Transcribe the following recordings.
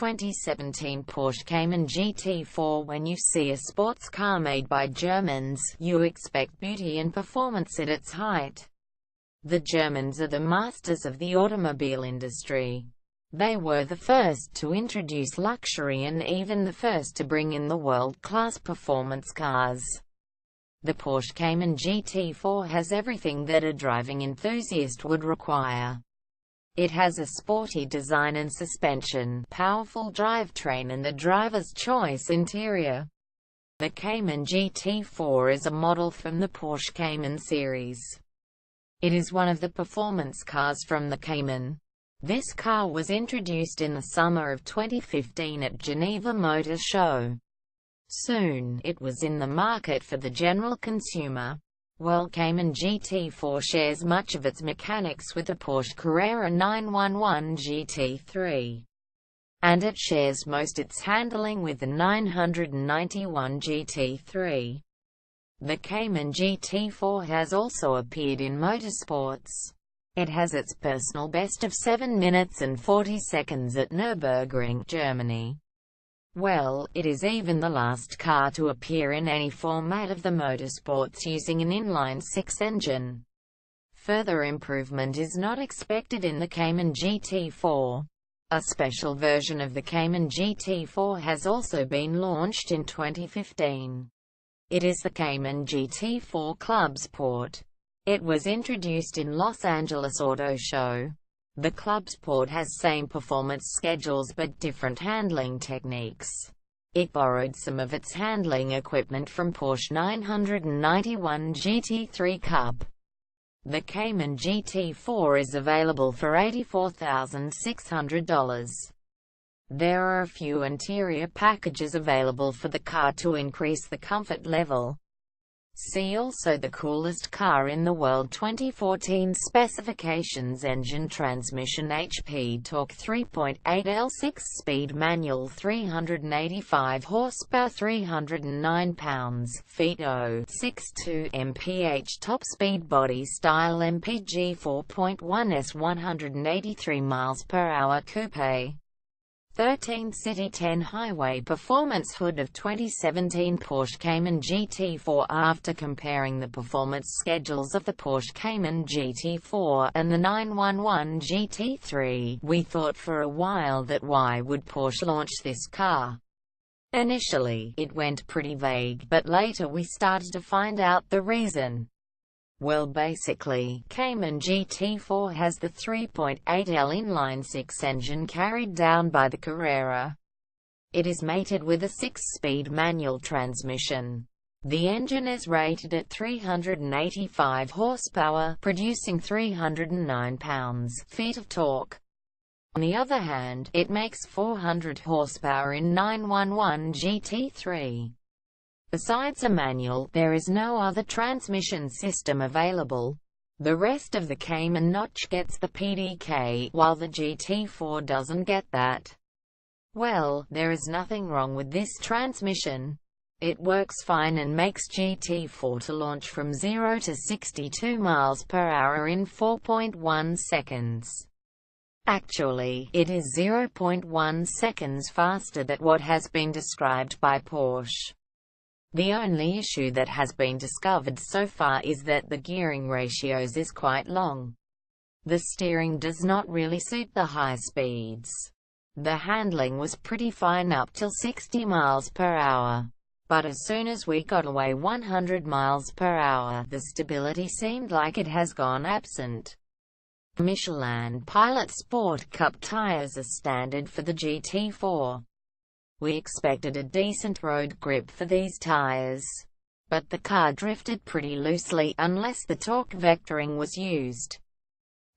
2017 Porsche Cayman GT4. When you see a sports car made by Germans, you expect beauty and performance at its height. The Germans are the masters of the automobile industry. They were the first to introduce luxury and even the first to bring in the world-class performance cars. The Porsche Cayman GT4 has everything that a driving enthusiast would require. It has a sporty design and suspension, powerful drivetrain and the driver's choice interior. The Cayman GT4 is a model from the Porsche Cayman series. It is one of the performance cars from the Cayman. This car was introduced in the summer of 2015 at Geneva Motor Show. Soon, it was in the market for the general consumer. While Cayman GT4 shares much of its mechanics with the Porsche Carrera 911 GT3, and it shares most its handling with the 991 GT3. The Cayman GT4 has also appeared in motorsports. It has its personal best of 7 minutes and 40 seconds at Nürburgring, Germany. Well, it is even the last car to appear in any format of the motorsports using an inline-six engine. Further improvement is not expected in the Cayman GT4. A special version of the Cayman GT4 has also been launched in 2015. It is the Cayman GT4 Club Sport. It was introduced in Los Angeles Auto Show. The Club Sport has same performance schedules but different handling techniques. It borrowed some of its handling equipment from Porsche 991 GT3 Cup. The Cayman GT4 is available for $84,600. There are a few interior packages available for the car to increase the comfort level. See also the coolest car in the world 2014 specifications: engine, transmission, HP torque 3.8 L, 6-speed manual, 385 horsepower, 309 pounds-feet, 0.62 mph, top speed, body style MPG 4.1 S, 183 miles per hour, coupe. 13 city, 10 highway performance. Hood of 2017 Porsche Cayman GT4. After comparing the performance schedules of the Porsche Cayman GT4 and the 911 GT3, we thought for a while that why would Porsche launch this car? Initially, it went pretty vague, but later we started to find out the reason. Well, basically, Cayman GT4 has the 3.8 L inline-six engine carried down by the Carrera. It is mated with a 6-speed manual transmission. The engine is rated at 385 horsepower, producing 309 pounds-feet of torque. On the other hand, it makes 400 horsepower in 911 GT3. Besides a manual, there is no other transmission system available. The rest of the Cayman notch gets the PDK, while the GT4 doesn't get that. Well, there is nothing wrong with this transmission. It works fine and makes GT4 to launch from 0 to 62 miles per hour in 4.1 seconds. Actually, it is 0.1 seconds faster than what has been described by Porsche. The only issue that has been discovered so far is that the gearing ratios is quite long. The steering does not really suit the high speeds. The handling was pretty fine up till 60 miles per hour. But as soon as we got away 100 miles per hour, the stability seemed like it has gone absent. Michelin Pilot Sport Cup tires are standard for the GT4. We expected a decent road grip for these tires, but the car drifted pretty loosely unless the torque vectoring was used.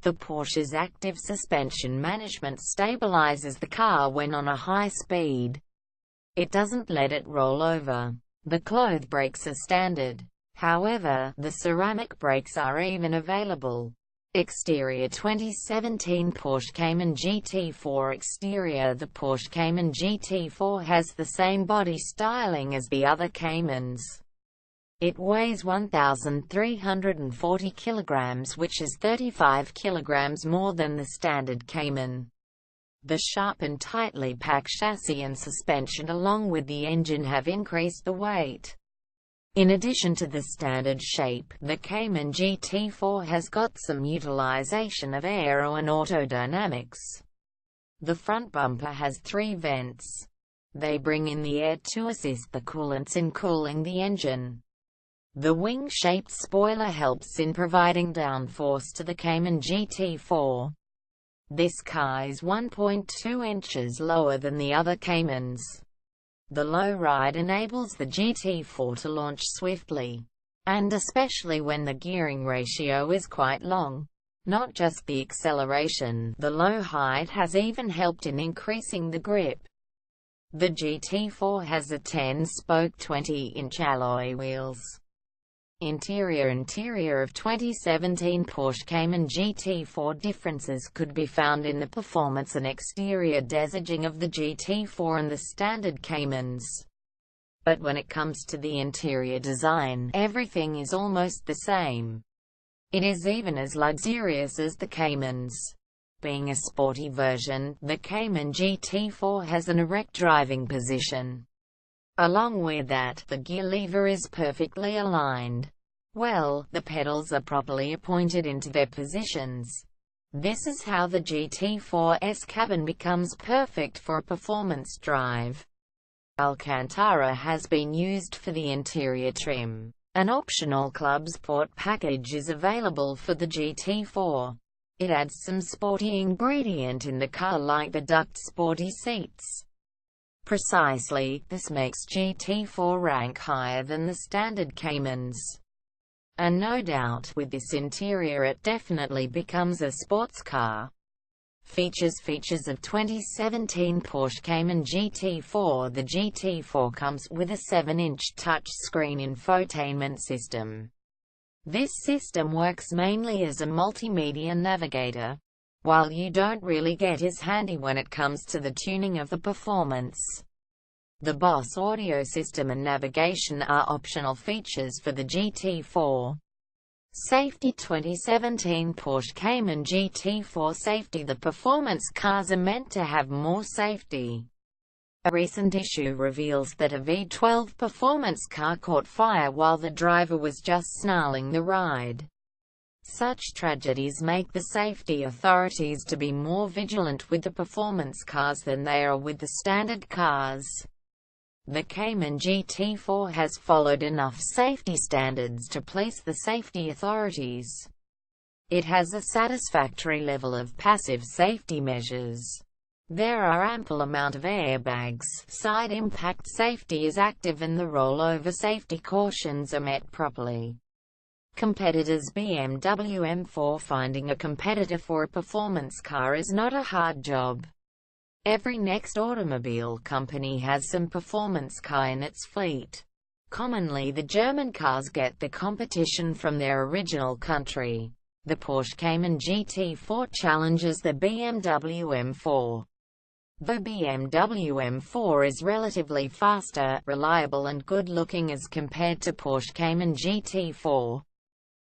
The Porsche's active suspension management stabilizes the car when on a high speed. It doesn't let it roll over. The cloth brakes are standard. However, the ceramic brakes are even available. Exterior 2017 Porsche Cayman GT4 exterior. The Porsche Cayman GT4 has the same body styling as the other Caymans. It weighs 1,340 kilograms, which is 35 kilograms more than the standard Cayman. The sharp and tightly packed chassis and suspension along with the engine have increased the weight. In addition to the standard shape, the Cayman GT4 has got some utilization of aero and aerodynamics. The front bumper has 3 vents. They bring in the air to assist the coolants in cooling the engine. The wing-shaped spoiler helps in providing downforce to the Cayman GT4. This car is 1.2 inches lower than the other Caymans. The low ride enables the GT4 to launch swiftly, and especially when the gearing ratio is quite long. Not just the acceleration, the low height has even helped in increasing the grip. The GT4 has a 10-spoke 20-inch alloy wheels. Interior of 2017 Porsche Cayman GT4. Differences could be found in the performance and exterior designing of the GT4 and the standard Caymans. But when it comes to the interior design, everything is almost the same. It is even as luxurious as the Caymans. Being a sporty version, the Cayman GT4 has an erect driving position. Along with that, the gear lever is perfectly aligned. Well, the pedals are properly appointed into their positions. This is how the GT4's cabin becomes perfect for a performance drive. Alcantara has been used for the interior trim. An optional Club Sport package is available for the GT4. It adds some sporty ingredient in the car like the duct sporty seats. Precisely, this makes GT4 rank higher than the standard Caymans. And no doubt, with this interior it definitely becomes a sports car. Features of 2017 Porsche Cayman GT4. The GT4 comes with a 7-inch touchscreen infotainment system. This system works mainly as a multimedia navigator. While you don't really get as handy when it comes to the tuning of the performance. The Boss audio system and navigation are optional features for the GT4. Safety 2017 Porsche Cayman GT4 Safety. The performance cars are meant to have more safety. A recent issue reveals that a V12 performance car caught fire while the driver was just snarling the ride. Such tragedies make the safety authorities to be more vigilant with the performance cars than they are with the standard cars. The Cayman GT4 has followed enough safety standards to please the safety authorities. It has a satisfactory level of passive safety measures. There are ample amount of airbags, side impact safety is active and the rollover safety cautions are met properly. Competitors BMW M4. Finding a competitor for a performance car is not a hard job. Every next automobile company has some performance car in its fleet. Commonly the German cars get the competition from their original country. The Porsche Cayman GT4 challenges the BMW M4. The BMW M4 is relatively faster, reliable and good-looking as compared to Porsche Cayman GT4.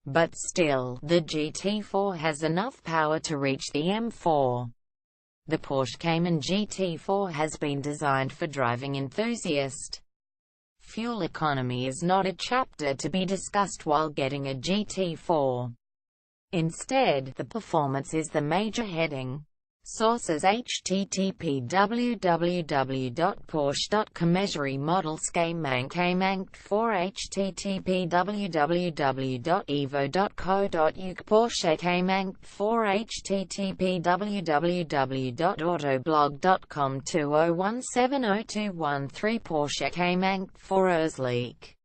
But still, the GT4 has enough power to reach the M4. The Porsche Cayman GT4 has been designed for driving enthusiasts. Fuel economy is not a chapter to be discussed while getting a GT4. Instead, the performance is the major heading. Sources: http www.porsche.com Measure model Cayman GT4 http www.evo.co.uk Porsche Cayman GT4 http www.autoblog.com 20170213 Porsche Cayman GT4 leak.